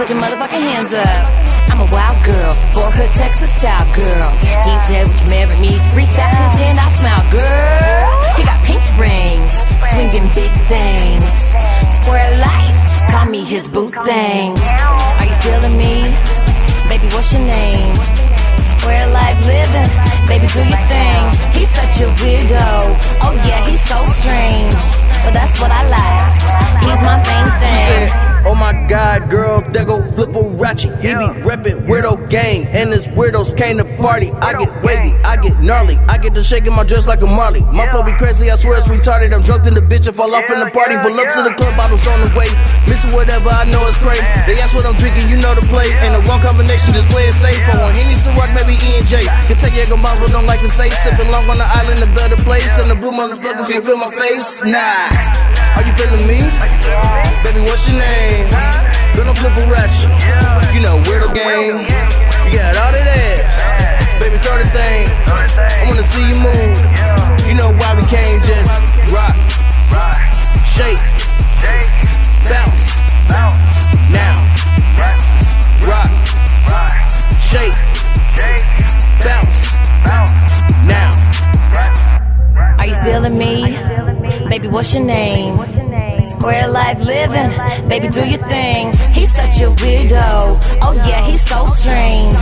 put your motherfucking hands up. I'm a wild girl, boyhood Texas style girl. He said, would you marry me? Reached out his hand, I smiled, girl. He got pink rings, swinging big things. Square life, call me his boo thing. Are you feeling me? Baby, what's your name? Square life living, baby, do your thing. He's such a weirdo, oh yeah, he's so strange. But that's what I like, he's my main thing. Oh my God, girl, there go Flipperacci. He be reppin' weirdo gang, and his weirdos came to party. I get wavy, I get gnarly, I get to shaking my dress like a Marley. My flow be crazy, I swear it's retarded. I'm drunk in the bitch and fall off in the party. Pull up to the club, bottles on the way. Missing whatever, I know it's crazy. They ask what I'm drinking, you know the play. Ain't the wrong combination, just play it safe. For one Henny, Ciroc, maybe E&J. Can take your combos, don't like to say. Sippin' long on the island, a better place. And the blue motherfuckers can't feel my face. Nah, are you feeling me? Baby, what's your name? Girl, I'm Flipperacci. You know, weirdo gang. You got all that ass. Baby, throw the thing. I wanna see you move. You know why we came, just rock, shake, bounce. Now, rock, shake, bounce. Now. Are you feeling me? Baby, what's your name? Square life living, baby, do your thing. He's such a weirdo, oh yeah, he's so strange.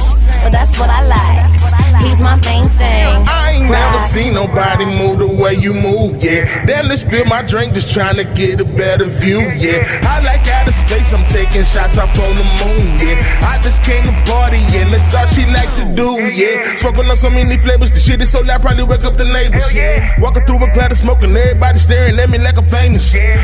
But that's what I like, he's my main thing. I ain't never seen nobody move the way you move, yeah. Then let's spill my drink, just trying to get a better view, yeah. I like outer space, I'm taking shots up on the moon, yeah. I just came to party, and that's all she like to do, yeah. Smoking on so many flavors, the shit is so loud, probably wake up the neighbors, yeah. Walking through a cloud of smoke, and everybody staring at me like I'm famous.